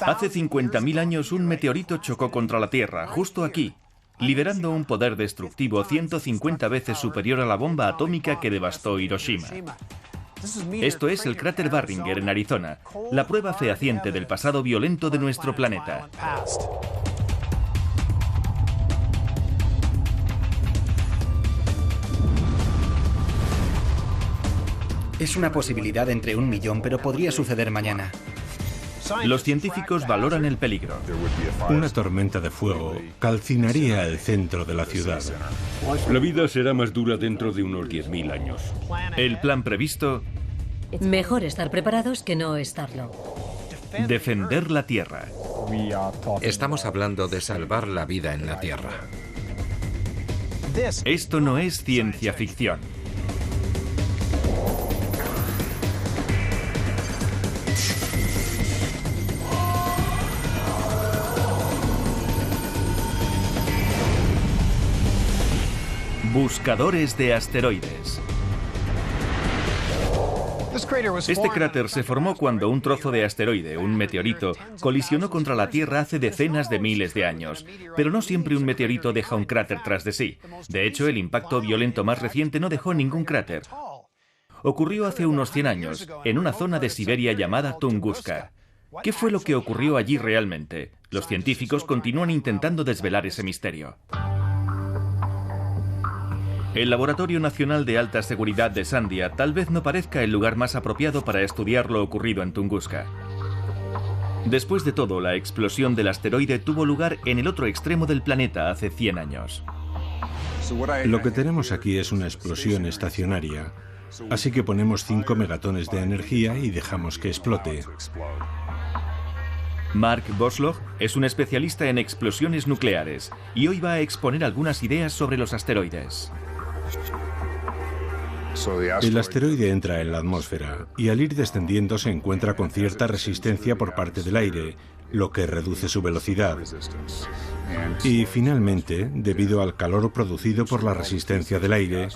Hace 50.000 años un meteorito chocó contra la Tierra, justo aquí, liberando un poder destructivo 150 veces superior a la bomba atómica que devastó Hiroshima. Esto es el cráter Barringer en Arizona, la prueba fehaciente del pasado violento de nuestro planeta. Es una posibilidad entre 1 millón, pero podría suceder mañana. Los científicos valoran el peligro. Una tormenta de fuego calcinaría el centro de la ciudad. La vida será más dura dentro de unos 10.000 años. El plan previsto: mejor estar preparados que no estarlo. defender la Tierra. Estamos hablando de salvar la vida en la Tierra. Esto no es ciencia ficción. Buscadores de asteroides. Este cráter se formó cuando un trozo de asteroide, un meteorito, colisionó contra la Tierra hace decenas de miles de años. Pero no siempre un meteorito deja un cráter tras de sí. De hecho, el impacto violento más reciente no dejó ningún cráter. Ocurrió hace unos 100 años, en una zona de Siberia llamada Tunguska. ¿Qué fue lo que ocurrió allí realmente? Los científicos continúan intentando desvelar ese misterio. El Laboratorio Nacional de Alta Seguridad de Sandia tal vez no parezca el lugar más apropiado para estudiar lo ocurrido en Tunguska. Después de todo, la explosión del asteroide tuvo lugar en el otro extremo del planeta hace 100 años. Lo que tenemos aquí es una explosión estacionaria, así que ponemos 5 megatones de energía y dejamos que explote. Mark Bosloch es un especialista en explosiones nucleares y hoy va a exponer algunas ideas sobre los asteroides. El asteroide entra en la atmósfera y al ir descendiendo se encuentra con cierta resistencia por parte del aire, lo que reduce su velocidad. Y finalmente, debido al calor producido por la resistencia del aire,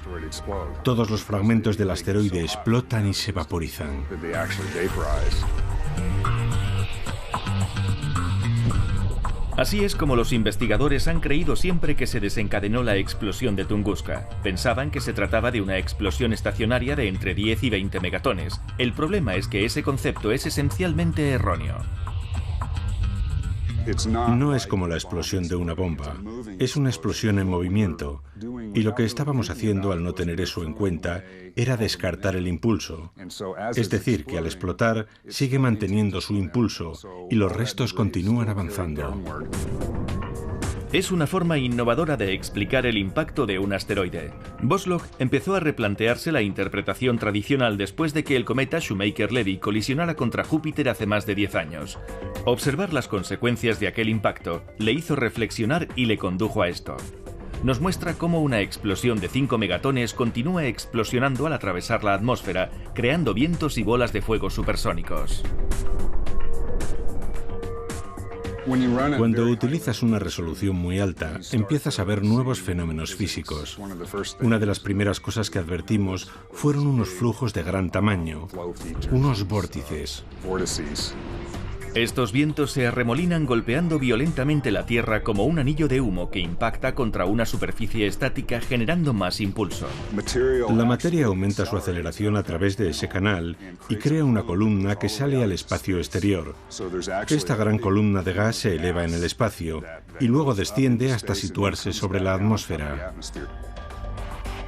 todos los fragmentos del asteroide explotan y se vaporizan. Así es como los investigadores han creído siempre que se desencadenó la explosión de Tunguska. Pensaban que se trataba de una explosión estacionaria de entre 10 y 20 megatones. El problema es que ese concepto es esencialmente erróneo. No es como la explosión de una bomba, es una explosión en movimiento, y lo que estábamos haciendo al no tener eso en cuenta era descartar el impulso. Es decir, que al explotar sigue manteniendo su impulso y los restos continúan avanzando. Es una forma innovadora de explicar el impacto de un asteroide. Bosloch empezó a replantearse la interpretación tradicional después de que el cometa Shoemaker-Levy colisionara contra Júpiter hace más de 10 años. Observar las consecuencias de aquel impacto le hizo reflexionar y le condujo a esto. Nos muestra cómo una explosión de 5 megatones continúa explosionando al atravesar la atmósfera, creando vientos y bolas de fuego supersónicos. Cuando utilizas una resolución muy alta, empiezas a ver nuevos fenómenos físicos. Una de las primeras cosas que advertimos fueron unos flujos de gran tamaño, unos vórtices. Estos vientos se arremolinan golpeando violentamente la Tierra como un anillo de humo que impacta contra una superficie estática generando más impulso. La materia aumenta su aceleración a través de ese canal y crea una columna que sale al espacio exterior. Esta gran columna de gas se eleva en el espacio y luego desciende hasta situarse sobre la atmósfera.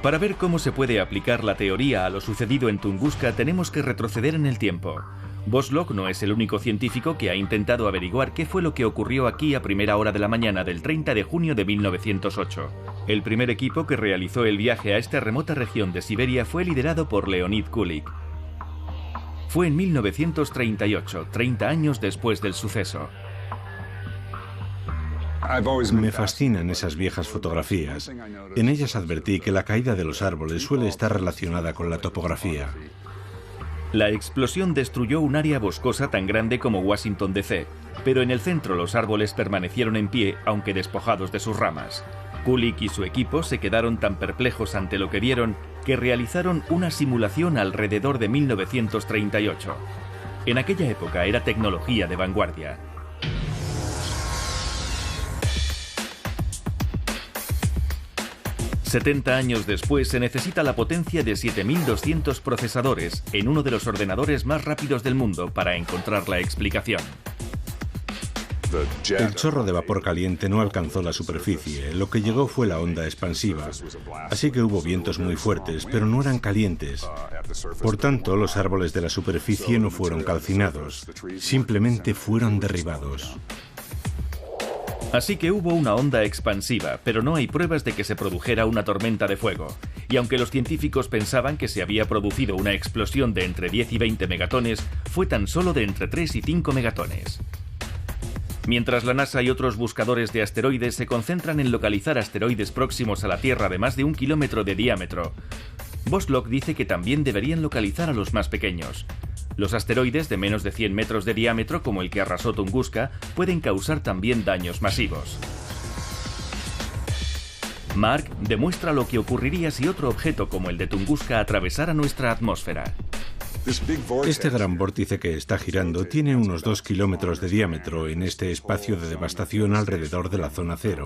Para ver cómo se puede aplicar la teoría a lo sucedido en Tunguska tenemos que retroceder en el tiempo. Bosloch no es el único científico que ha intentado averiguar qué fue lo que ocurrió aquí a primera hora de la mañana del 30 de junio de 1908. El primer equipo que realizó el viaje a esta remota región de Siberia fue liderado por Leonid Kulik. Fue en 1938, 30 años después del suceso. Me fascinan esas viejas fotografías. En ellas advertí que la caída de los árboles suele estar relacionada con la topografía. La explosión destruyó un área boscosa tan grande como Washington DC, pero en el centro los árboles permanecieron en pie, aunque despojados de sus ramas. Kulik y su equipo se quedaron tan perplejos ante lo que vieron que realizaron una simulación alrededor de 1938. En aquella época era tecnología de vanguardia. «70 años después se necesita la potencia de 7200 procesadores en uno de los ordenadores más rápidos del mundo para encontrar la explicación». El chorro de vapor caliente no alcanzó la superficie, lo que llegó fue la onda expansiva. Así que hubo vientos muy fuertes, pero no eran calientes. Por tanto, los árboles de la superficie no fueron calcinados, simplemente fueron derribados. Así que hubo una onda expansiva, pero no hay pruebas de que se produjera una tormenta de fuego. Y aunque los científicos pensaban que se había producido una explosión de entre 10 y 20 megatones, fue tan solo de entre 3 y 5 megatones. Mientras la NASA y otros buscadores de asteroides se concentran en localizar asteroides próximos a la Tierra de más de 1 kilómetro de diámetro, Vosloch dice que también deberían localizar a los más pequeños. Los asteroides de menos de 100 metros de diámetro, como el que arrasó Tunguska, pueden causar también daños masivos. Mark demuestra lo que ocurriría si otro objeto como el de Tunguska atravesara nuestra atmósfera. Este gran vórtice que está girando tiene unos 2 kilómetros de diámetro en este espacio de devastación alrededor de la zona cero.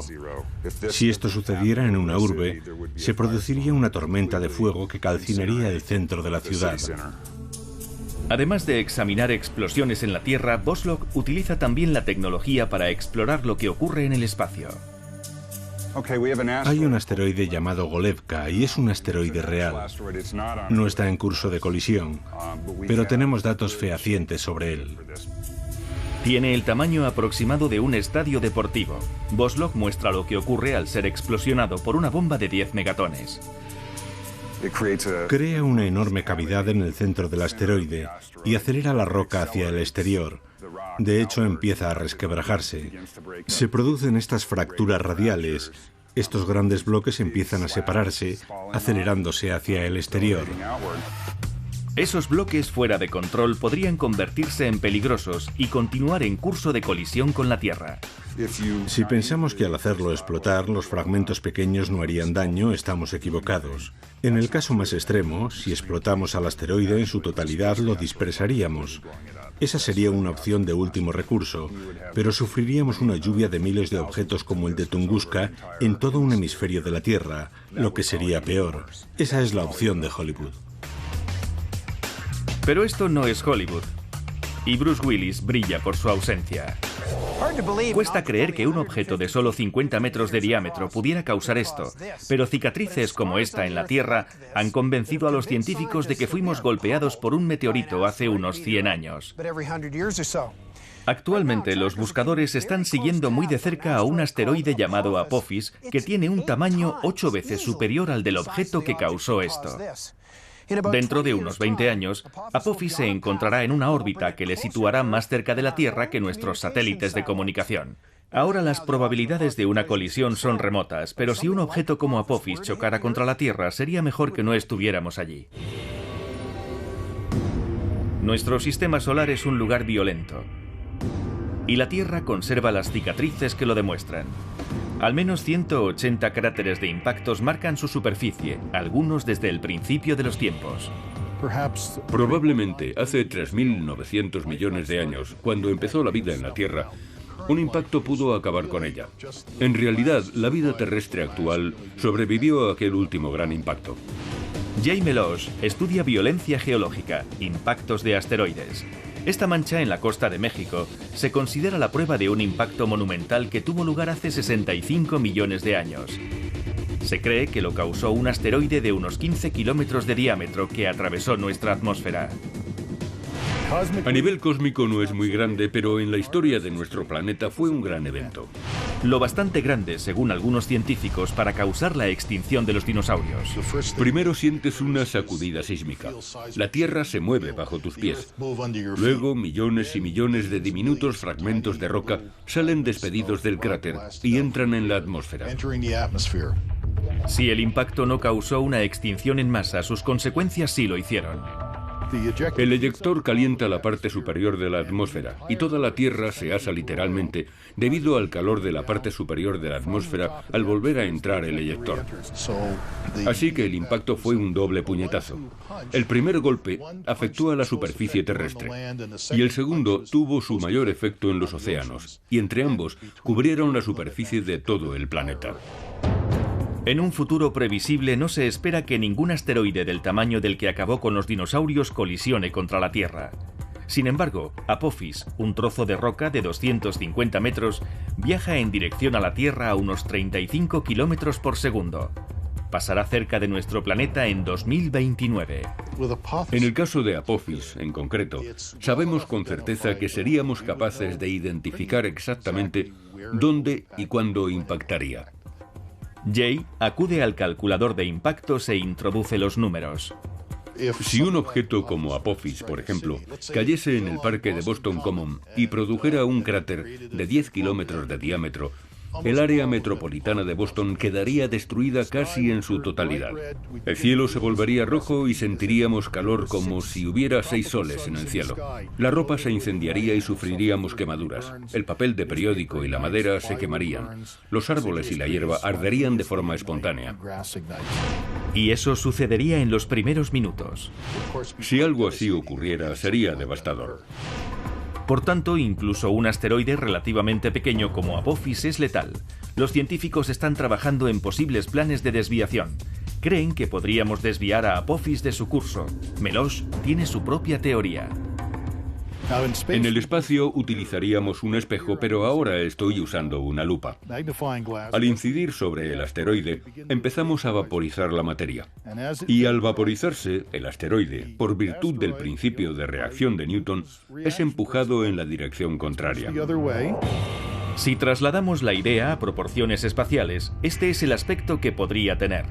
Si esto sucediera en una urbe, se produciría una tormenta de fuego que calcinaría el centro de la ciudad. Además de examinar explosiones en la Tierra, Vosloch utiliza también la tecnología para explorar lo que ocurre en el espacio. Hay un asteroide llamado Golevka y es un asteroide real. No está en curso de colisión, pero tenemos datos fehacientes sobre él. Tiene el tamaño aproximado de un estadio deportivo. Vosloch muestra lo que ocurre al ser explosionado por una bomba de 10 megatones. Crea una enorme cavidad en el centro del asteroide y acelera la roca hacia el exterior. De hecho, empieza a resquebrajarse. Se producen estas fracturas radiales. Estos grandes bloques empiezan a separarse, acelerándose hacia el exterior. Esos bloques fuera de control podrían convertirse en peligrosos y continuar en curso de colisión con la Tierra. Si pensamos que al hacerlo explotar los fragmentos pequeños no harían daño, estamos equivocados. En el caso más extremo, si explotamos al asteroide en su totalidad, lo dispersaríamos. Esa sería una opción de último recurso, pero sufriríamos una lluvia de miles de objetos como el de Tunguska en todo un hemisferio de la Tierra, lo que sería peor. Esa es la opción de Hollywood. Pero esto no es Hollywood. Y Bruce Willis brilla por su ausencia. Cuesta creer que un objeto de solo 50 metros de diámetro pudiera causar esto, pero cicatrices como esta en la Tierra han convencido a los científicos de que fuimos golpeados por un meteorito hace unos 100 años. Actualmente los buscadores están siguiendo muy de cerca a un asteroide llamado Apophis que tiene un tamaño 8 veces superior al del objeto que causó esto. Dentro de unos 20 años, Apophis se encontrará en una órbita que le situará más cerca de la Tierra que nuestros satélites de comunicación. Ahora las probabilidades de una colisión son remotas, pero si un objeto como Apophis chocara contra la Tierra, sería mejor que no estuviéramos allí. Nuestro sistema solar es un lugar violento, y la Tierra conserva las cicatrices que lo demuestran. Al menos 180 cráteres de impactos marcan su superficie, algunos desde el principio de los tiempos. Probablemente hace 3.900 millones de años, cuando empezó la vida en la Tierra, un impacto pudo acabar con ella. En realidad, la vida terrestre actual sobrevivió a aquel último gran impacto. Jay Meloche estudia violencia geológica, impactos de asteroides. Esta mancha en la costa de México se considera la prueba de un impacto monumental que tuvo lugar hace 65 millones de años. Se cree que lo causó un asteroide de unos 15 kilómetros de diámetro que atravesó nuestra atmósfera. A nivel cósmico no es muy grande, pero en la historia de nuestro planeta fue un gran evento. Lo bastante grande, según algunos científicos, para causar la extinción de los dinosaurios. Primero sientes una sacudida sísmica. La Tierra se mueve bajo tus pies. Luego, millones y millones de diminutos fragmentos de roca salen despedidos del cráter y entran en la atmósfera. Si el impacto no causó una extinción en masa, sus consecuencias sí lo hicieron. El eyector calienta la parte superior de la atmósfera y toda la Tierra se asa literalmente debido al calor de la parte superior de la atmósfera al volver a entrar el eyector. Así que el impacto fue un doble puñetazo. El primer golpe afectó a la superficie terrestre y el segundo tuvo su mayor efecto en los océanos, y entre ambos cubrieron la superficie de todo el planeta. En un futuro previsible no se espera que ningún asteroide del tamaño del que acabó con los dinosaurios colisione contra la Tierra. Sin embargo, Apophis, un trozo de roca de 250 metros, viaja en dirección a la Tierra a unos 35 kilómetros por segundo. Pasará cerca de nuestro planeta en 2029. En el caso de Apophis, en concreto, sabemos con certeza que seríamos capaces de identificar exactamente dónde y cuándo impactaría. Jay acude al calculador de impactos e introduce los números. Si un objeto como Apophis, por ejemplo, cayese en el parque de Boston Common y produjera un cráter de 10 kilómetros de diámetro, el área metropolitana de Boston quedaría destruida casi en su totalidad. El cielo se volvería rojo y sentiríamos calor como si hubiera 6 soles en el cielo. La ropa se incendiaría y sufriríamos quemaduras. El papel de periódico y la madera se quemarían. Los árboles y la hierba arderían de forma espontánea. Y eso sucedería en los primeros minutos. Si algo así ocurriera, sería devastador. Por tanto, incluso un asteroide relativamente pequeño como Apophis es letal. Los científicos están trabajando en posibles planes de desviación. Creen que podríamos desviar a Apophis de su curso. Melosh tiene su propia teoría. En el espacio utilizaríamos un espejo, pero ahora estoy usando una lupa. Al incidir sobre el asteroide, empezamos a vaporizar la materia. Y al vaporizarse, el asteroide, por virtud del principio de reacción de Newton, es empujado en la dirección contraria. Si trasladamos la idea a proporciones espaciales, este es el aspecto que podría tener.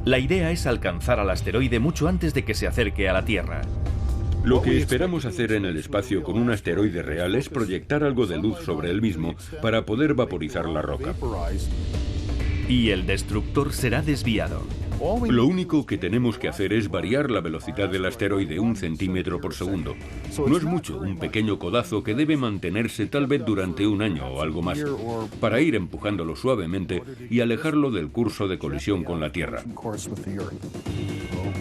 La idea es alcanzar al asteroide mucho antes de que se acerque a la Tierra. Lo que esperamos hacer en el espacio con un asteroide real es proyectar algo de luz sobre él mismo para poder vaporizar la roca. Y el destructor será desviado. Lo único que tenemos que hacer es variar la velocidad del asteroide 1 centímetro por segundo. No es mucho, un pequeño codazo que debe mantenerse tal vez durante un año o algo más, para ir empujándolo suavemente y alejarlo del curso de colisión con la Tierra.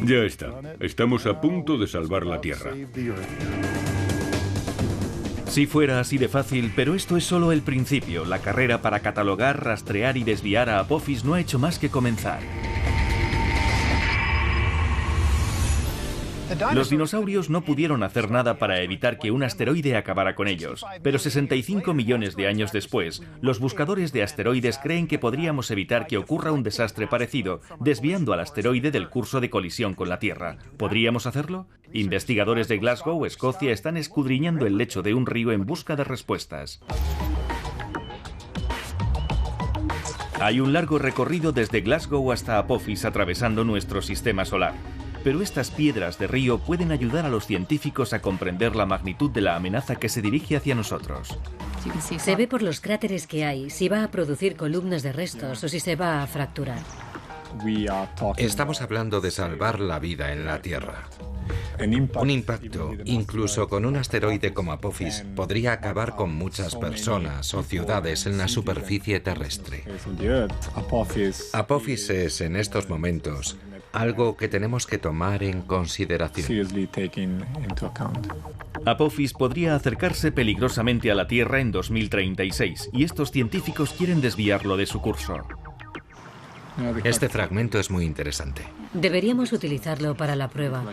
Ya está, estamos a punto de salvar la Tierra. Si fuera así de fácil, pero esto es solo el principio. La carrera para catalogar, rastrear y desviar a Apophis no ha hecho más que comenzar. Los dinosaurios no pudieron hacer nada para evitar que un asteroide acabara con ellos, pero 65 millones de años después, los buscadores de asteroides creen que podríamos evitar que ocurra un desastre parecido, desviando al asteroide del curso de colisión con la Tierra. ¿Podríamos hacerlo? Investigadores de Glasgow, Escocia, están escudriñando el lecho de un río en busca de respuestas. Hay un largo recorrido desde Glasgow hasta Apophis atravesando nuestro sistema solar. Pero estas piedras de río pueden ayudar a los científicos a comprender la magnitud de la amenaza que se dirige hacia nosotros. Se ve por los cráteres que hay si va a producir columnas de restos o si se va a fracturar. Estamos hablando de salvar la vida en la Tierra. Un impacto, incluso con un asteroide como Apophis, podría acabar con muchas personas o ciudades en la superficie terrestre. Apophis es, en estos momentos, algo que tenemos que tomar en consideración. Apophis podría acercarse peligrosamente a la Tierra en 2036, y estos científicos quieren desviarlo de su curso. Este fragmento es muy interesante. Deberíamos utilizarlo para la prueba.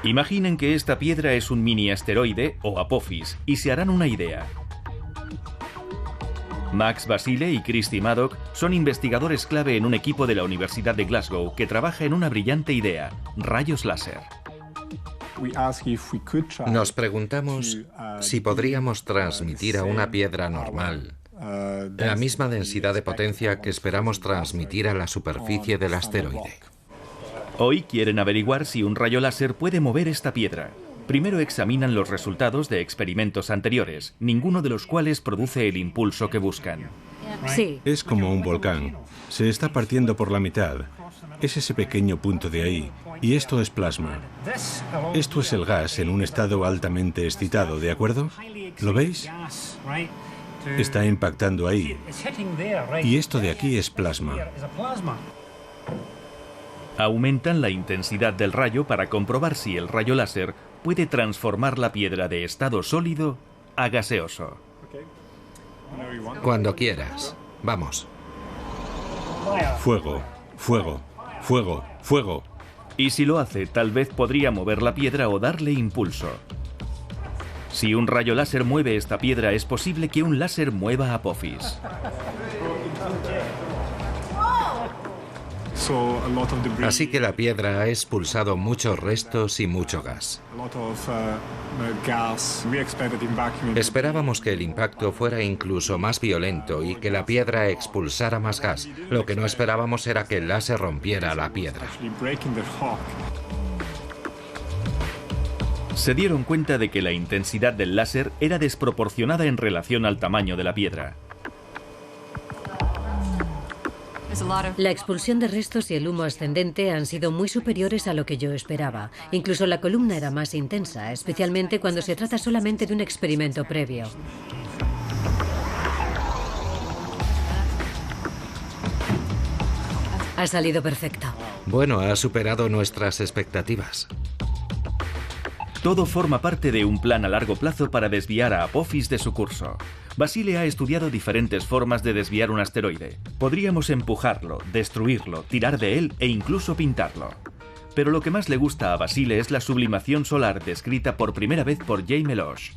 Imaginen que esta piedra es un mini asteroide o Apophis y se harán una idea. Max Basile y Christy Maddock son investigadores clave en un equipo de la Universidad de Glasgow que trabaja en una brillante idea: rayos láser. Nos preguntamos si podríamos transmitir a una piedra normal la misma densidad de potencia que esperamos transmitir a la superficie del asteroide. Hoy quieren averiguar si un rayo láser puede mover esta piedra. Primero examinan los resultados de experimentos anteriores, ninguno de los cuales produce el impulso que buscan. Sí. Es como un volcán. Se está partiendo por la mitad. Es ese pequeño punto de ahí. Y esto es plasma. Esto es el gas en un estado altamente excitado, ¿de acuerdo? ¿Lo veis? Está impactando ahí. Y esto de aquí es plasma. Aumentan la intensidad del rayo para comprobar si el rayo láser puede transformar la piedra de estado sólido a gaseoso. Cuando quieras. Vamos. Fuego, fuego, fuego, fuego. Y si lo hace, tal vez podría mover la piedra o darle impulso. Si un rayo láser mueve esta piedra, es posible que un láser mueva Apophis. Así que la piedra ha expulsado muchos restos y mucho gas. Esperábamos que el impacto fuera incluso más violento y que la piedra expulsara más gas. Lo que no esperábamos era que el láser rompiera la piedra. Se dieron cuenta de que la intensidad del láser era desproporcionada en relación al tamaño de la piedra. La expulsión de restos y el humo ascendente han sido muy superiores a lo que yo esperaba. Incluso la columna era más intensa, especialmente cuando se trata solamente de un experimento previo. Ha salido perfecto. Bueno, ha superado nuestras expectativas. Todo forma parte de un plan a largo plazo para desviar a Apophis de su curso. Basile ha estudiado diferentes formas de desviar un asteroide. Podríamos empujarlo, destruirlo, tirar de él e incluso pintarlo. Pero lo que más le gusta a Basile es la sublimación solar descrita por primera vez por Jay Meloche.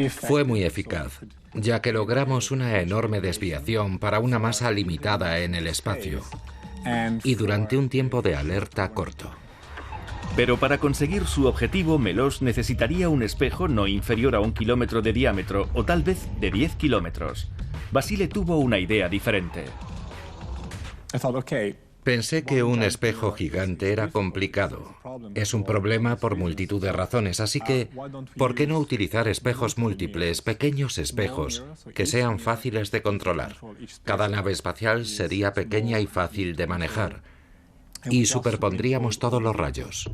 Fue muy eficaz, ya que logramos una enorme desviación para una masa limitada en el espacio y durante un tiempo de alerta corto. Pero para conseguir su objetivo, Meloche necesitaría un espejo no inferior a 1 kilómetro de diámetro o tal vez de 10 kilómetros. Basile tuvo una idea diferente. Pensé que un espejo gigante era complicado. Es un problema por multitud de razones, así que ¿por qué no utilizar espejos múltiples, pequeños espejos, que sean fáciles de controlar? Cada nave espacial sería pequeña y fácil de manejar. Y superpondríamos todos los rayos.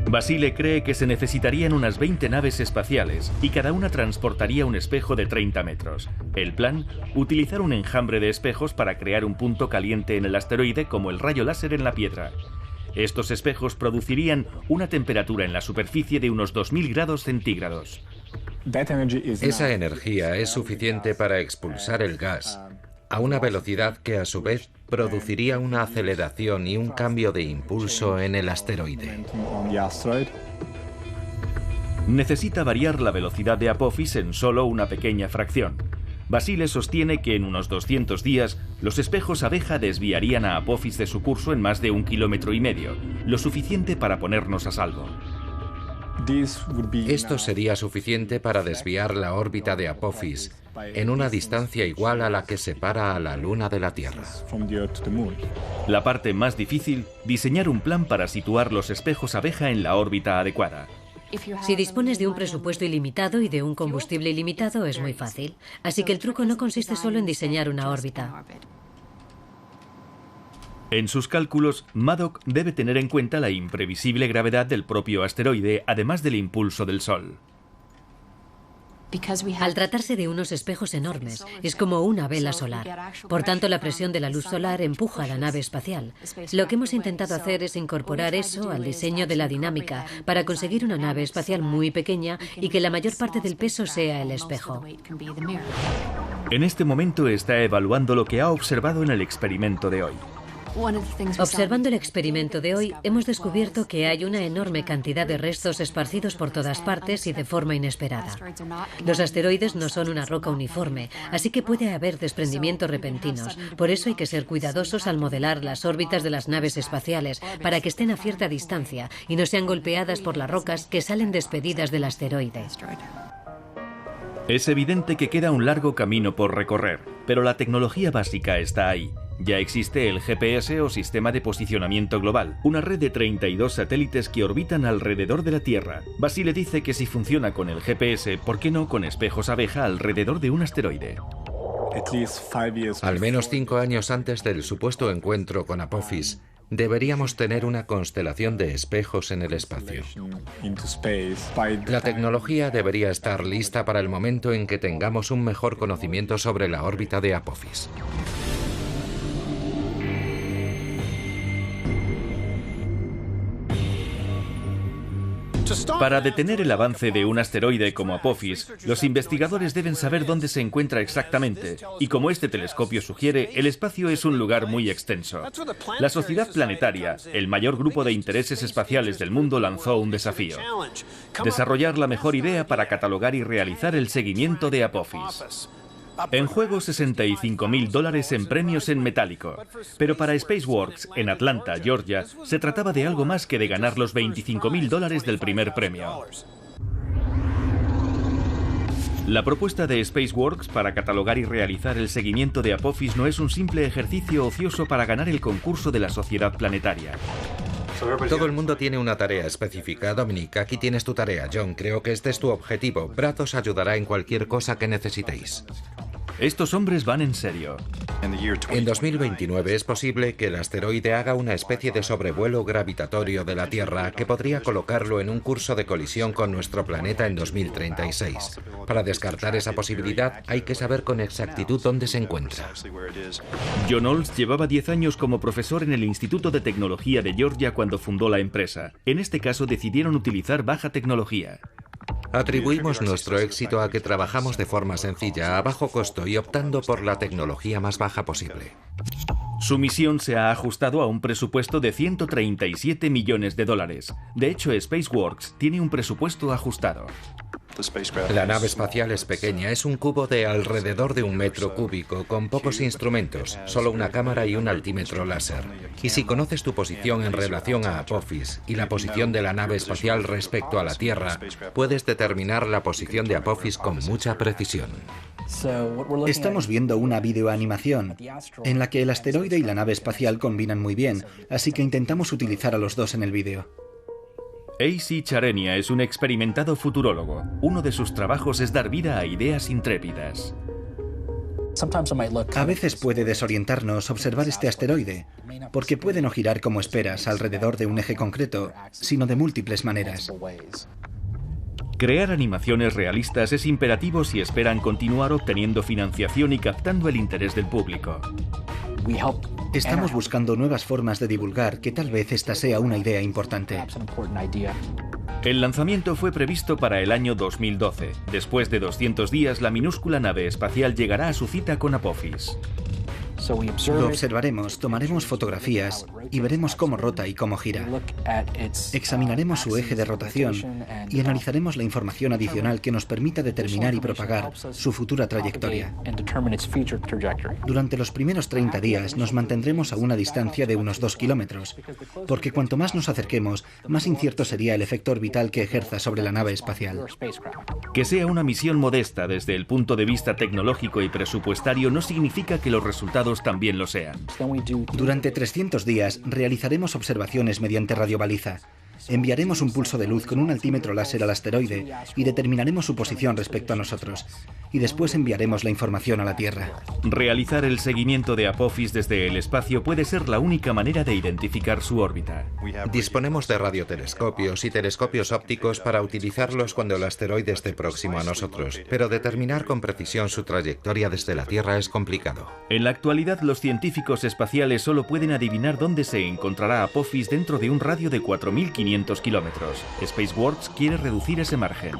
Basile cree que se necesitarían unas 20 naves espaciales y cada una transportaría un espejo de 30 metros. El plan, utilizar un enjambre de espejos para crear un punto caliente en el asteroide como el rayo láser en la piedra. Estos espejos producirían una temperatura en la superficie de unos 2000 grados centígrados. Esa energía es suficiente para expulsar el gas a una velocidad que a su vez produciría una aceleración y un cambio de impulso en el asteroide. Necesita variar la velocidad de Apophis en solo una pequeña fracción. Basile sostiene que en unos 200 días los espejos abeja desviarían a Apophis de su curso en más de 1,5 kilómetros, lo suficiente para ponernos a salvo. Esto sería suficiente para desviar la órbita de Apophis en una distancia igual a la que separa a la Luna de la Tierra. La parte más difícil, diseñar un plan para situar los espejos abeja en la órbita adecuada. Si dispones de un presupuesto ilimitado y de un combustible ilimitado, es muy fácil. Así que el truco no consiste solo en diseñar una órbita. En sus cálculos, Maddock debe tener en cuenta la imprevisible gravedad del propio asteroide, además del impulso del Sol. Al tratarse de unos espejos enormes, es como una vela solar. Por tanto, la presión de la luz solar empuja a la nave espacial. Lo que hemos intentado hacer es incorporar eso al diseño de la dinámica para conseguir una nave espacial muy pequeña y que la mayor parte del peso sea el espejo. En este momento está evaluando lo que ha observado en el experimento de hoy. Observando el experimento de hoy, hemos descubierto que hay una enorme cantidad de restos esparcidos por todas partes y de forma inesperada. Los asteroides no son una roca uniforme, así que puede haber desprendimientos repentinos. Por eso hay que ser cuidadosos al modelar las órbitas de las naves espaciales, para que estén a cierta distancia y no sean golpeadas por las rocas que salen despedidas del asteroide. Es evidente que queda un largo camino por recorrer, pero la tecnología básica está ahí. Ya existe el GPS o Sistema de Posicionamiento Global, una red de 32 satélites que orbitan alrededor de la Tierra. Basile dice que si funciona con el GPS, ¿por qué no con espejos abeja alrededor de un asteroide? Al menos 5 años antes del supuesto encuentro con Apophis, Deberíamos tener una constelación de espejos en el espacio. La tecnología debería estar lista para el momento en que tengamos un mejor conocimiento sobre la órbita de Apophis. Para detener el avance de un asteroide como Apophis, los investigadores deben saber dónde se encuentra exactamente, y como este telescopio sugiere, el espacio es un lugar muy extenso. La Sociedad Planetaria, el mayor grupo de intereses espaciales del mundo, lanzó un desafío: desarrollar la mejor idea para catalogar y realizar el seguimiento de Apophis. En juego $65.000 en premios en metálico. Pero para Spaceworks, en Atlanta, Georgia, se trataba de algo más que de ganar los $25.000 del primer premio. La propuesta de Spaceworks para catalogar y realizar el seguimiento de Apophis no es un simple ejercicio ocioso para ganar el concurso de la Sociedad Planetaria. Todo el mundo tiene una tarea específica. Dominic, aquí tienes tu tarea. John, creo que este es tu objetivo. Brad os ayudará en cualquier cosa que necesitéis. Estos hombres van en serio. En 2029 es posible que el asteroide haga una especie de sobrevuelo gravitatorio de la Tierra que podría colocarlo en un curso de colisión con nuestro planeta en 2036. Para descartar esa posibilidad hay que saber con exactitud dónde se encuentra. John Olds llevaba 10 años como profesor en el Instituto de Tecnología de Georgia cuando fundó la empresa. En este caso decidieron utilizar baja tecnología. Atribuimos nuestro éxito a que trabajamos de forma sencilla, a bajo costo y optando por la tecnología más baja posible. Su misión se ha ajustado a un presupuesto de $137 millones. De hecho, Spaceworks tiene un presupuesto ajustado. La nave espacial es pequeña, es un cubo de alrededor de 1 metro cúbico, con pocos instrumentos, solo una cámara y un altímetro láser. Y si conoces tu posición en relación a Apophis y la posición de la nave espacial respecto a la Tierra, puedes determinar la posición de Apophis con mucha precisión. Estamos viendo una videoanimación en la que el asteroide y la nave espacial combinan muy bien, así que intentamos utilizar a los dos en el vídeo. A.C. Charenia es un experimentado futurólogo. Uno de sus trabajos es dar vida a ideas intrépidas. A veces puede desorientarnos observar este asteroide, porque puede no girar como esperas alrededor de un eje concreto, sino de múltiples maneras. Crear animaciones realistas es imperativo si esperan continuar obteniendo financiación y captando el interés del público. Estamos buscando nuevas formas de divulgar que tal vez esta sea una idea importante. El lanzamiento fue previsto para el año 2012. Después de 200 días, la minúscula nave espacial llegará a su cita con Apophis. Lo observaremos, tomaremos fotografías y veremos cómo rota y cómo gira. Examinaremos su eje de rotación y analizaremos la información adicional que nos permita determinar y propagar su futura trayectoria. Durante los primeros 30 días nos mantendremos a una distancia de unos 2 kilómetros, porque cuanto más nos acerquemos, más incierto sería el efecto orbital que ejerza sobre la nave espacial. Que sea una misión modesta desde el punto de vista tecnológico y presupuestario no significa que los resultados también lo sean. Durante 300 días realizaremos observaciones mediante radiobaliza. Enviaremos un pulso de luz con un altímetro láser al asteroide y determinaremos su posición respecto a nosotros. Y después enviaremos la información a la Tierra. Realizar el seguimiento de Apophis desde el espacio puede ser la única manera de identificar su órbita. Disponemos de radiotelescopios y telescopios ópticos para utilizarlos cuando el asteroide esté próximo a nosotros, pero determinar con precisión su trayectoria desde la Tierra es complicado. En la actualidad, los científicos espaciales solo pueden adivinar dónde se encontrará Apophis dentro de un radio de 4.500 kilómetros. Spaceworks quiere reducir ese margen.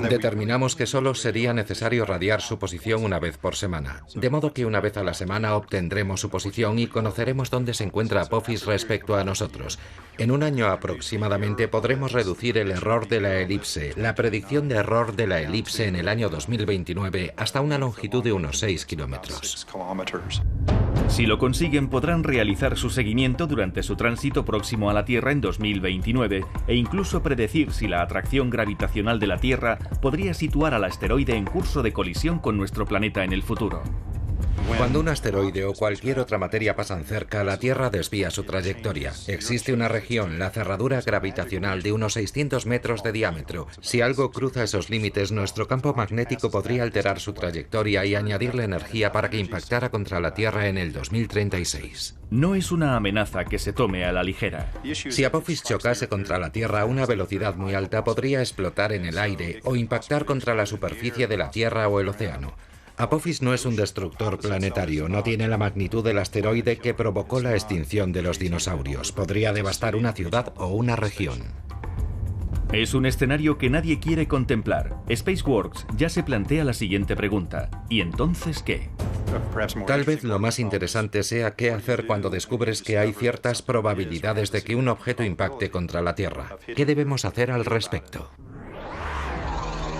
Determinamos que solo sería necesario radiar su posición una vez por semana, de modo que una vez a la semana obtendremos su posición y conoceremos dónde se encuentra Apophis respecto a nosotros. En un año aproximadamente podremos reducir el error de la elipse, la predicción de error de la elipse en el año 2029 hasta una longitud de unos 6 kilómetros. Si lo consiguen, podrán realizar su seguimiento durante su tránsito próximo a la Tierra en 2029 e incluso predecir si la atracción gravitacional de la Tierra podría situar al asteroide en curso de colisión con nuestro planeta en el futuro. Cuando un asteroide o cualquier otra materia pasan cerca, la Tierra desvía su trayectoria. Existe una región, la cerradura gravitacional, de unos 600 metros de diámetro. Si algo cruza esos límites, nuestro campo magnético podría alterar su trayectoria y añadirle energía para que impactara contra la Tierra en el 2036. No es una amenaza que se tome a la ligera. Si Apophis chocase contra la Tierra a una velocidad muy alta, podría explotar en el aire o impactar contra la superficie de la Tierra o el océano. Apophis no es un destructor planetario, no tiene la magnitud del asteroide que provocó la extinción de los dinosaurios. Podría devastar una ciudad o una región. Es un escenario que nadie quiere contemplar. SpaceWorks ya se plantea la siguiente pregunta. ¿Y entonces qué? Tal vez lo más interesante sea qué hacer cuando descubres que hay ciertas probabilidades de que un objeto impacte contra la Tierra. ¿Qué debemos hacer al respecto?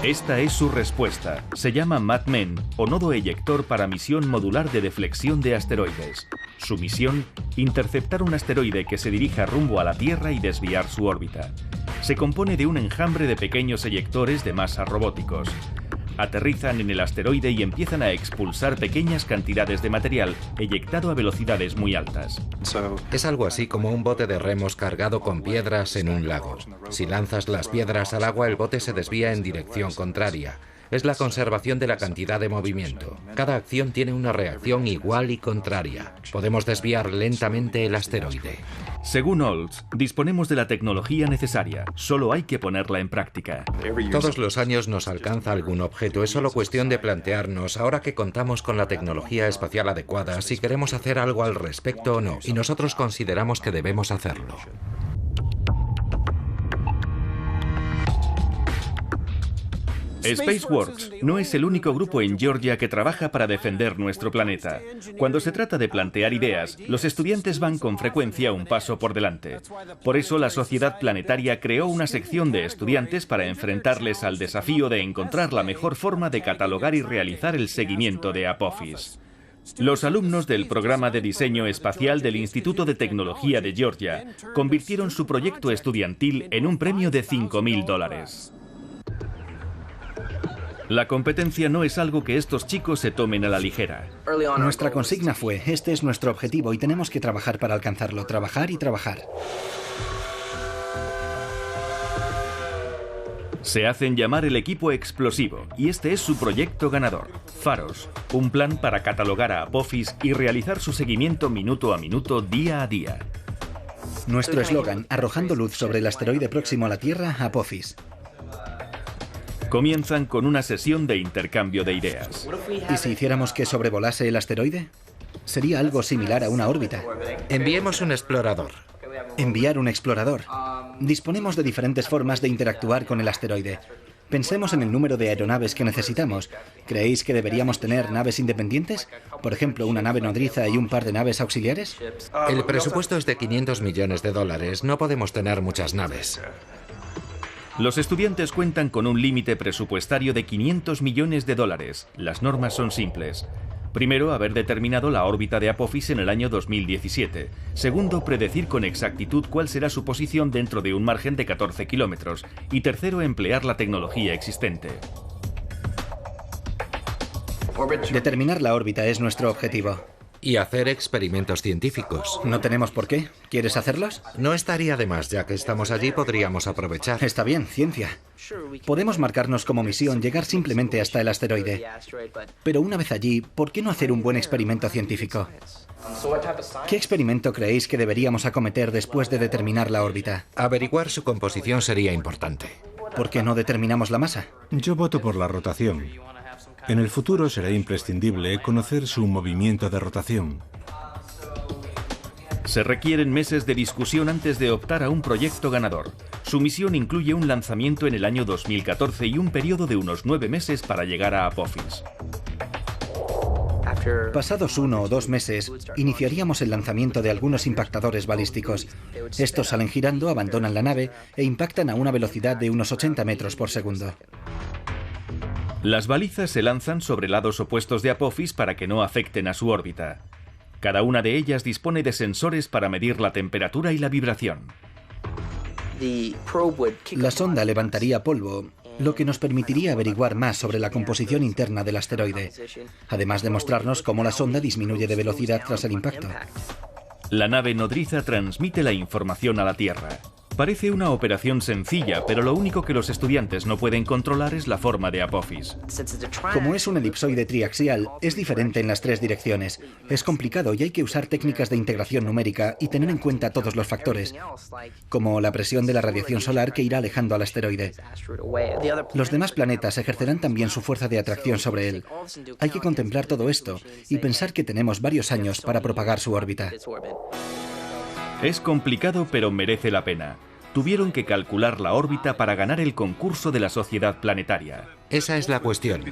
Esta es su respuesta. Se llama MADMEN, o nodo eyector para misión modular de deflexión de asteroides. Su misión, interceptar un asteroide que se dirija rumbo a la Tierra y desviar su órbita. Se compone de un enjambre de pequeños eyectores de masa robóticos. Aterrizan en el asteroide y empiezan a expulsar pequeñas cantidades de material eyectado a velocidades muy altas. Es algo así como un bote de remos cargado con piedras en un lago. Si lanzas las piedras al agua, el bote se desvía en dirección contraria. Es la conservación de la cantidad de movimiento. Cada acción tiene una reacción igual y contraria. Podemos desviar lentamente el asteroide. Según Olds, disponemos de la tecnología necesaria, solo hay que ponerla en práctica. Todos los años nos alcanza algún objeto, es solo cuestión de plantearnos, ahora que contamos con la tecnología espacial adecuada, si queremos hacer algo al respecto o no, y nosotros consideramos que debemos hacerlo. SpaceWorks no es el único grupo en Georgia que trabaja para defender nuestro planeta. Cuando se trata de plantear ideas, los estudiantes van con frecuencia un paso por delante. Por eso la Sociedad Planetaria creó una sección de estudiantes para enfrentarles al desafío de encontrar la mejor forma de catalogar y realizar el seguimiento de Apophis. Los alumnos del programa de diseño espacial del Instituto de Tecnología de Georgia convirtieron su proyecto estudiantil en un premio de $5.000. La competencia no es algo que estos chicos se tomen a la ligera. Nuestra consigna fue, este es nuestro objetivo y tenemos que trabajar para alcanzarlo, trabajar y trabajar. Se hacen llamar el equipo explosivo y este es su proyecto ganador, Pharos, un plan para catalogar a Apophis y realizar su seguimiento minuto a minuto, día a día. Nuestro eslogan, arrojando luz sobre el asteroide próximo a la Tierra, Apophis. Comienzan con una sesión de intercambio de ideas. ¿Y si hiciéramos que sobrevolase el asteroide? Sería algo similar a una órbita. Enviemos un explorador. Enviar un explorador. Disponemos de diferentes formas de interactuar con el asteroide. Pensemos en el número de aeronaves que necesitamos. ¿Creéis que deberíamos tener naves independientes? Por ejemplo, una nave nodriza y un par de naves auxiliares. El presupuesto es de $500 millones. No podemos tener muchas naves. Los estudiantes cuentan con un límite presupuestario de $500 millones. Las normas son simples. Primero, haber determinado la órbita de Apophis en el año 2017. Segundo, predecir con exactitud cuál será su posición dentro de un margen de 14 kilómetros. Y tercero, emplear la tecnología existente. Determinar la órbita es nuestro objetivo. Y hacer experimentos científicos. No tenemos por qué. ¿Quieres hacerlos? No estaría de más, ya que estamos allí podríamos aprovechar. Está bien, ciencia. Podemos marcarnos como misión llegar simplemente hasta el asteroide. Pero una vez allí, ¿por qué no hacer un buen experimento científico? ¿Qué experimento creéis que deberíamos acometer después de determinar la órbita? Averiguar su composición sería importante. ¿Por qué no determinamos la masa? Yo voto por la rotación. En el futuro será imprescindible conocer su movimiento de rotación. Se requieren meses de discusión antes de optar a un proyecto ganador. Su misión incluye un lanzamiento en el año 2014 y un periodo de unos 9 meses para llegar a Apophis. Pasados 1 o 2 meses, iniciaríamos el lanzamiento de algunos impactadores balísticos. Estos salen girando, abandonan la nave e impactan a una velocidad de unos 80 metros por segundo. Las balizas se lanzan sobre lados opuestos de Apophis para que no afecten a su órbita. Cada una de ellas dispone de sensores para medir la temperatura y la vibración. La sonda levantaría polvo lo que nos permitiría averiguar más sobre la composición interna del asteroide, además de mostrarnos cómo la sonda disminuye de velocidad tras el impacto. La nave nodriza transmite la información a la Tierra. Parece una operación sencilla, pero lo único que los estudiantes no pueden controlar es la forma de Apophis. Como es un elipsoide triaxial, es diferente en las 3 direcciones. Es complicado y hay que usar técnicas de integración numérica y tener en cuenta todos los factores, como la presión de la radiación solar que irá alejando al asteroide. Los demás planetas ejercerán también su fuerza de atracción sobre él. Hay que contemplar todo esto y pensar que tenemos varios años para propagar su órbita. Es complicado, pero merece la pena. Tuvieron que calcular la órbita para ganar el concurso de la Sociedad Planetaria. Esa es la cuestión.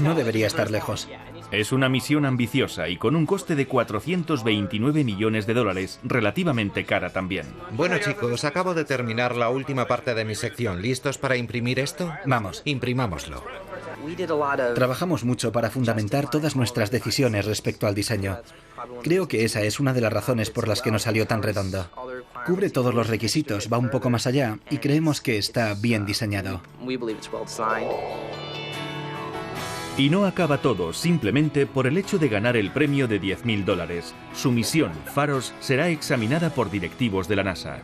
No debería estar lejos. Es una misión ambiciosa y con un coste de 429 millones de dólares, relativamente cara también. Bueno, chicos, acabo de terminar la última parte de mi sección. ¿Listos para imprimir esto? Vamos. Imprimámoslo. Trabajamos mucho para fundamentar todas nuestras decisiones respecto al diseño. Creo que esa es una de las razones por las que nos salió tan redondo. Cubre todos los requisitos, va un poco más allá y creemos que está bien diseñado. Y no acaba todo simplemente por el hecho de ganar el premio de $10.000. Su misión, Pharos, será examinada por directivos de la NASA.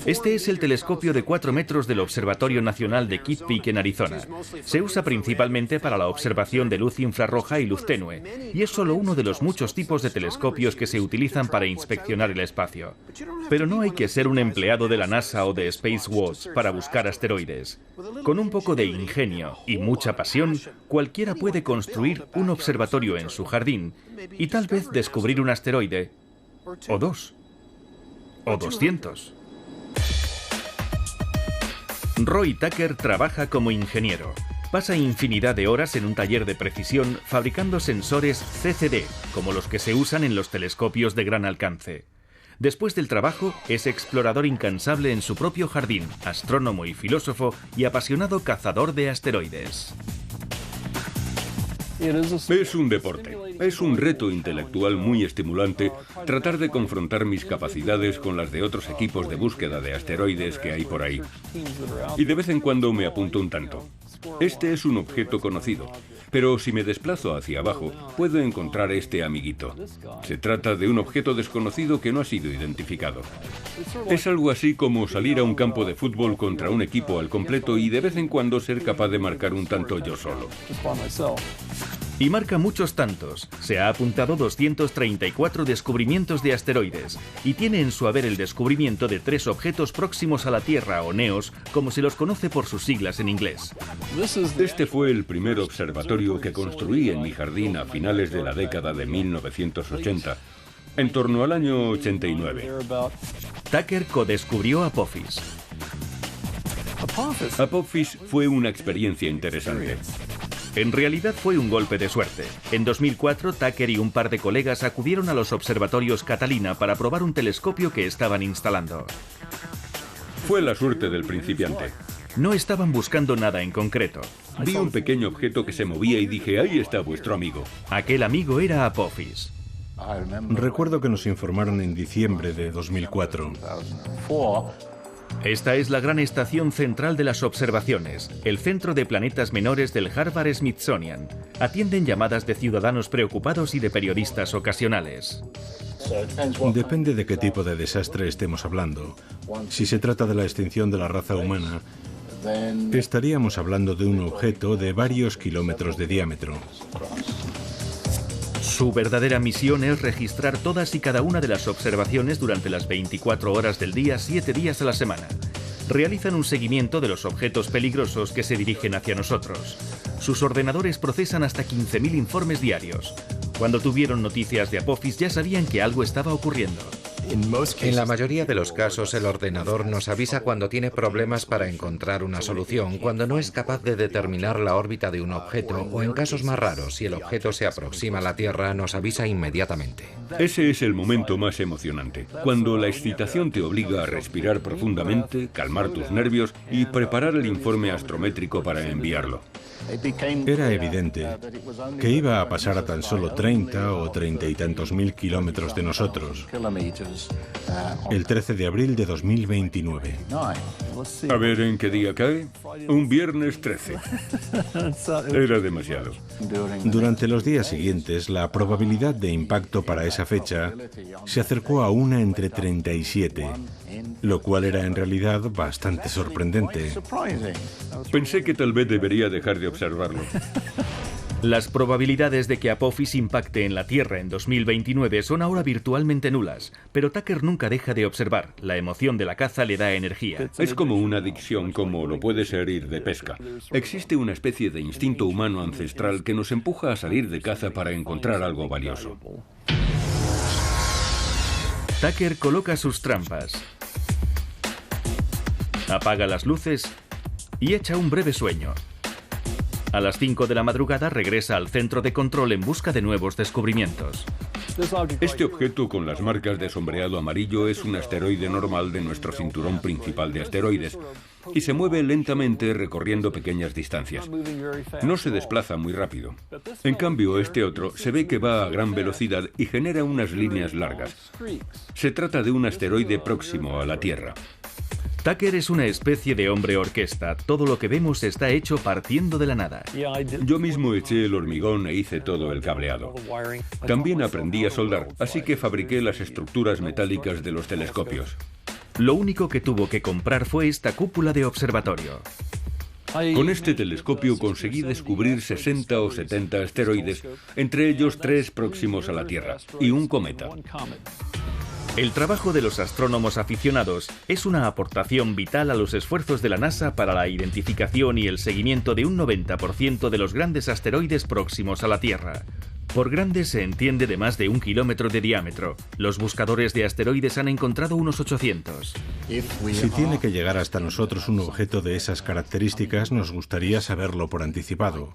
Este es el telescopio de 4 metros del Observatorio Nacional de Kitt Peak en Arizona. Se usa principalmente para la observación de luz infrarroja y luz tenue, y es solo uno de los muchos tipos de telescopios que se utilizan para inspeccionar el espacio. Pero no hay que ser un empleado de la NASA o de Space Watch para buscar asteroides. Con un poco de ingenio y mucha pasión, cualquiera puede construir un observatorio en su jardín y tal vez descubrir un asteroide, o 2. O 200. Roy Tucker trabaja como ingeniero. Pasa infinidad de horas en un taller de precisión fabricando sensores CCD, como los que se usan en los telescopios de gran alcance. Después del trabajo, es explorador incansable en su propio jardín, astrónomo y filósofo y apasionado cazador de asteroides. Es un deporte. Es un reto intelectual muy estimulante tratar de confrontar mis capacidades con las de otros equipos de búsqueda de asteroides que hay por ahí. Y de vez en cuando me apunto un tanto. Este es un objeto conocido, pero si me desplazo hacia abajo, puedo encontrar este amiguito. Se trata de un objeto desconocido que no ha sido identificado. Es algo así como salir a un campo de fútbol contra un equipo al completo y de vez en cuando ser capaz de marcar un tanto yo solo. Y marca muchos tantos. Se ha apuntado 234 descubrimientos de asteroides y tiene en su haber el descubrimiento de 3 objetos próximos a la Tierra, o NEOs, como se los conoce por sus siglas en inglés. Este fue el primer observatorio que construí en mi jardín a finales de la década de 1980, en torno al año 89. Tucker codescubrió Apophis. Apophis fue una experiencia interesante. En realidad fue un golpe de suerte. En 2004, Tucker y un par de colegas acudieron a los observatorios Catalina para probar un telescopio que estaban instalando. Fue la suerte del principiante. No estaban buscando nada en concreto. Vi un pequeño objeto que se movía y dije, ahí está vuestro amigo. Aquel amigo era Apophis. Recuerdo que nos informaron en diciembre de 2004. Esta es la gran estación central de las observaciones, el centro de planetas menores del Harvard Smithsonian. Atienden llamadas de ciudadanos preocupados y de periodistas ocasionales. Depende de qué tipo de desastre estemos hablando. Si se trata de la extinción de la raza humana, estaríamos hablando de un objeto de varios kilómetros de diámetro. Su verdadera misión es registrar todas y cada una de las observaciones durante las 24 horas del día, 7 días a la semana. Realizan un seguimiento de los objetos peligrosos que se dirigen hacia nosotros. Sus ordenadores procesan hasta 15.000 informes diarios. Cuando tuvieron noticias de Apophis ya sabían que algo estaba ocurriendo. En la mayoría de los casos, el ordenador nos avisa cuando tiene problemas para encontrar una solución, cuando no es capaz de determinar la órbita de un objeto, o en casos más raros, si el objeto se aproxima a la Tierra, nos avisa inmediatamente. Ese es el momento más emocionante, cuando la excitación te obliga a respirar profundamente, calmar tus nervios y preparar el informe astrométrico para enviarlo. Era evidente que iba a pasar a tan solo 30 o 30 y tantos mil kilómetros de nosotros. El 13 de abril de 2029. A ver en qué día cae. Un viernes 13. Era demasiado. Durante los días siguientes, la probabilidad de impacto para esa fecha se acercó a 1 entre 37, lo cual era en realidad bastante sorprendente. Pensé que tal vez debería dejar de observarlo. Las probabilidades de que Apophis impacte en la Tierra en 2029 son ahora virtualmente nulas, pero Tucker nunca deja de observar. La emoción de la caza le da energía. Es como una adicción, como lo puede ser ir de pesca. Existe una especie de instinto humano ancestral que nos empuja a salir de caza para encontrar algo valioso. Tucker coloca sus trampas, apaga las luces y echa un breve sueño. A las 5 de la madrugada regresa al centro de control en busca de nuevos descubrimientos. Este objeto con las marcas de sombreado amarillo es un asteroide normal de nuestro cinturón principal de asteroides y se mueve lentamente recorriendo pequeñas distancias. No se desplaza muy rápido. En cambio, este otro se ve que va a gran velocidad y genera unas líneas largas. Se trata de un asteroide próximo a la Tierra. Tucker es una especie de hombre orquesta. Todo lo que vemos está hecho partiendo de la nada. Yo mismo eché el hormigón e hice todo el cableado. También aprendí a soldar, así que fabriqué las estructuras metálicas de los telescopios. Lo único que tuvo que comprar fue esta cúpula de observatorio. Con este telescopio conseguí descubrir 60 o 70 asteroides, entre ellos 3 próximos a la Tierra y un cometa. El trabajo de los astrónomos aficionados es una aportación vital a los esfuerzos de la NASA para la identificación y el seguimiento de un 90% de los grandes asteroides próximos a la Tierra. Por grandes se entiende de más de 1 kilómetro de diámetro. Los buscadores de asteroides han encontrado unos 800. Si tiene que llegar hasta nosotros un objeto de esas características, nos gustaría saberlo por anticipado.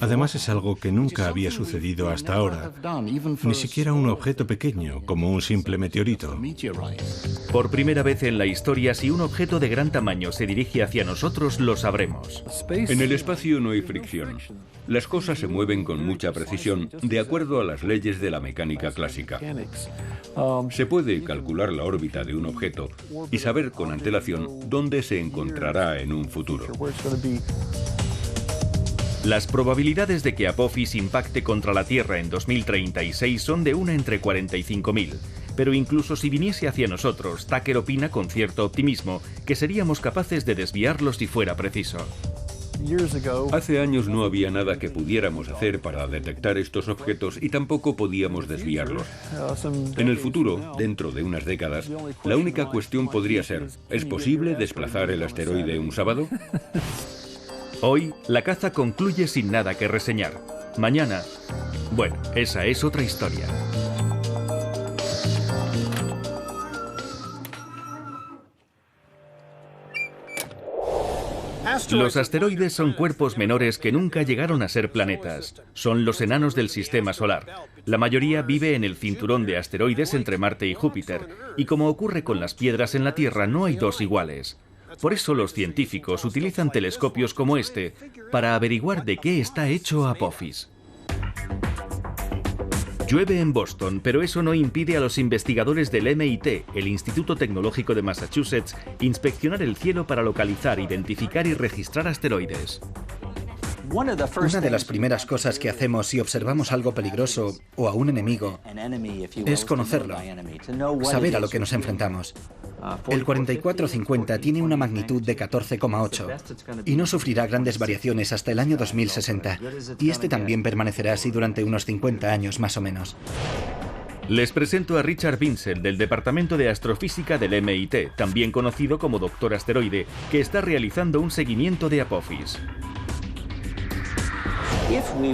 Además, es algo que nunca había sucedido hasta ahora. Ni siquiera un objeto pequeño, como un simple meteorito. Por primera vez en la historia, si un objeto de gran tamaño se dirige hacia nosotros, lo sabremos. En el espacio no hay fricción. Las cosas se mueven con mucha precisión, de acuerdo a las leyes de la mecánica clásica. Se puede calcular la órbita de un objeto y saber con antelación dónde se encontrará en un futuro. Las probabilidades de que Apophis impacte contra la Tierra en 2036 son de 1 entre 45.000. Pero incluso si viniese hacia nosotros, Tucker opina con cierto optimismo que seríamos capaces de desviarlo si fuera preciso. Hace años no había nada que pudiéramos hacer para detectar estos objetos y tampoco podíamos desviarlos. En el futuro, dentro de unas décadas, la única cuestión podría ser: ¿es posible desplazar el asteroide un sábado? Hoy, la caza concluye sin nada que reseñar. Mañana, bueno, esa es otra historia. Los asteroides son cuerpos menores que nunca llegaron a ser planetas. Son los enanos del sistema solar. La mayoría vive en el cinturón de asteroides entre Marte y Júpiter, y como ocurre con las piedras en la Tierra, no hay dos iguales. Por eso los científicos utilizan telescopios como este para averiguar de qué está hecho Apophis. Llueve en Boston, pero eso no impide a los investigadores del MIT, el Instituto Tecnológico de Massachusetts, inspeccionar el cielo para localizar, identificar y registrar asteroides. Una de las primeras cosas que hacemos si observamos algo peligroso o a un enemigo es conocerlo, saber a lo que nos enfrentamos. El 4450 tiene una magnitud de 14,8 y no sufrirá grandes variaciones hasta el año 2060, y este también permanecerá así durante unos 50 años más o menos. Les presento a Richard Vincent del Departamento de Astrofísica del MIT, también conocido como Doctor Asteroide, que está realizando un seguimiento de Apophis.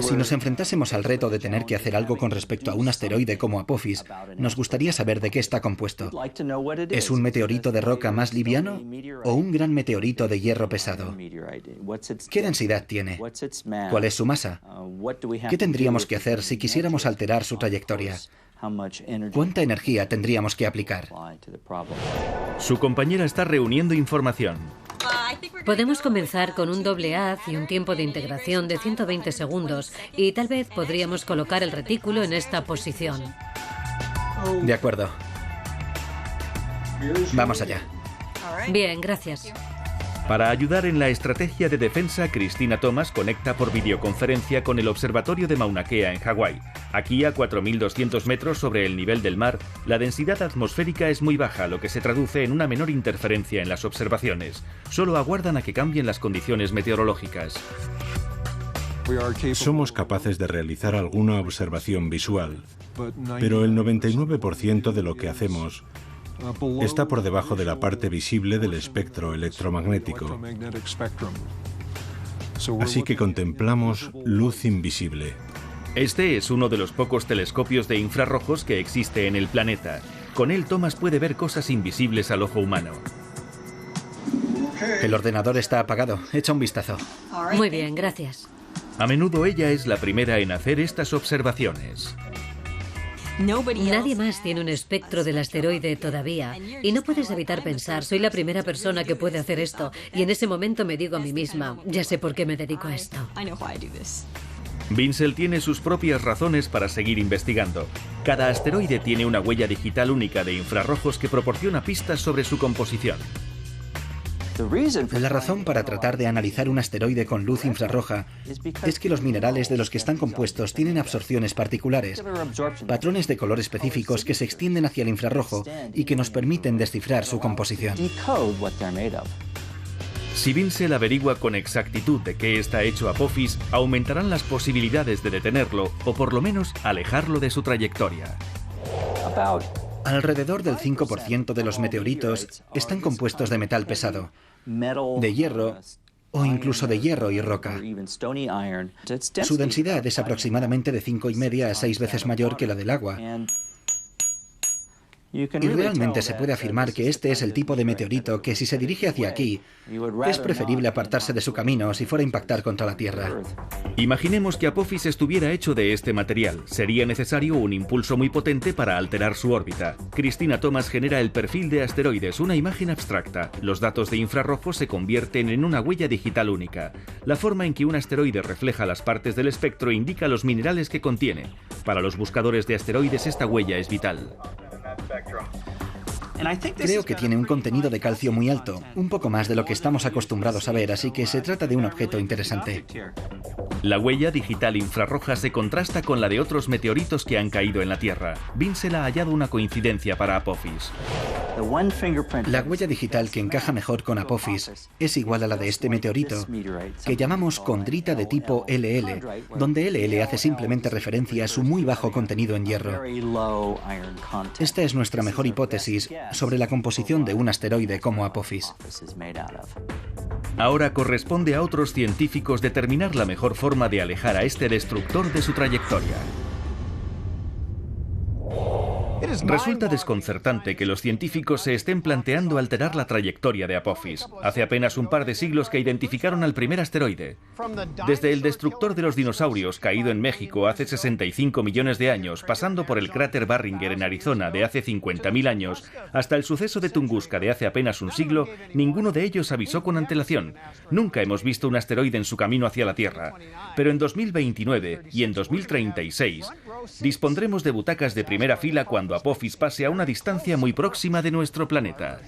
Si nos enfrentásemos al reto de tener que hacer algo con respecto a un asteroide como Apophis, nos gustaría saber de qué está compuesto. ¿Es un meteorito de roca más liviano o un gran meteorito de hierro pesado? ¿Qué densidad tiene? ¿Cuál es su masa? ¿Qué tendríamos que hacer si quisiéramos alterar su trayectoria? ¿Cuánta energía tendríamos que aplicar? Su compañera está reuniendo información. Podemos comenzar con un doble haz y un tiempo de integración de 120 segundos y tal vez podríamos colocar el retículo en esta posición. De acuerdo. Vamos allá. Bien, gracias. Para ayudar en la estrategia de defensa, Christina Thomas conecta por videoconferencia con el observatorio de Mauna Kea en Hawái. Aquí, a 4.200 metros sobre el nivel del mar, la densidad atmosférica es muy baja, lo que se traduce en una menor interferencia en las observaciones. Solo aguardan a que cambien las condiciones meteorológicas. Somos capaces de realizar alguna observación visual, pero el 99% de lo que hacemos está por debajo de la parte visible del espectro electromagnético. Así que contemplamos luz invisible. Este es uno de los pocos telescopios de infrarrojos que existe en el planeta. Con él Thomas puede ver cosas invisibles al ojo humano. El ordenador está apagado. Echa un vistazo. Muy bien, gracias. A menudo ella es la primera en hacer estas observaciones. Nadie más tiene un espectro del asteroide todavía. Y no puedes evitar pensar, soy la primera persona que puede hacer esto. Y en ese momento me digo a mí misma, ya sé por qué me dedico a esto. Vincel tiene sus propias razones para seguir investigando. Cada asteroide tiene una huella digital única de infrarrojos que proporciona pistas sobre su composición. La razón para tratar de analizar un asteroide con luz infrarroja es que los minerales de los que están compuestos tienen absorciones particulares, patrones de color específicos que se extienden hacia el infrarrojo y que nos permiten descifrar su composición. Si Vincel averigua con exactitud de qué está hecho Apophis, aumentarán las posibilidades de detenerlo o por lo menos alejarlo de su trayectoria. Alrededor del 5% de los meteoritos están compuestos de metal pesado, de hierro o incluso de hierro y roca. Su densidad es aproximadamente de 5,5 a 6 veces mayor que la del agua. Y realmente se puede afirmar que este es el tipo de meteorito que si se dirige hacia aquí, es preferible apartarse de su camino si fuera a impactar contra la Tierra. Imaginemos que Apophis estuviera hecho de este material. Sería necesario un impulso muy potente para alterar su órbita. Christina Thomas genera el perfil de asteroides, una imagen abstracta. Los datos de infrarrojo se convierten en una huella digital única. La forma en que un asteroide refleja las partes del espectro indica los minerales que contiene. Para los buscadores de asteroides esta huella es vital. Creo que tiene un contenido de calcio muy alto, un poco más de lo que estamos acostumbrados a ver, así que se trata de un objeto interesante. La huella digital infrarroja se contrasta con la de otros meteoritos que han caído en la Tierra. Vincel ha hallado una coincidencia para Apophis. La huella digital que encaja mejor con Apophis es igual a la de este meteorito, que llamamos condrita de tipo LL, donde LL hace simplemente referencia a su muy bajo contenido en hierro. Esta es nuestra mejor hipótesis sobre la composición de un asteroide como Apophis. Ahora corresponde a otros científicos determinar la mejor forma de alejar a este destructor de su trayectoria. Resulta desconcertante que los científicos se estén planteando alterar la trayectoria de Apophis. Hace apenas un par de siglos que identificaron al primer asteroide. Desde el destructor de los dinosaurios caído en México hace 65 millones de años, pasando por el cráter Barringer en Arizona de hace 50.000 años, hasta el suceso de Tunguska de hace apenas un siglo, ninguno de ellos avisó con antelación. Nunca hemos visto un asteroide en su camino hacia la Tierra. Pero en 2029 y en 2036 dispondremos de butacas de primera fila cuando Apophis pase a una distancia muy próxima de nuestro planeta.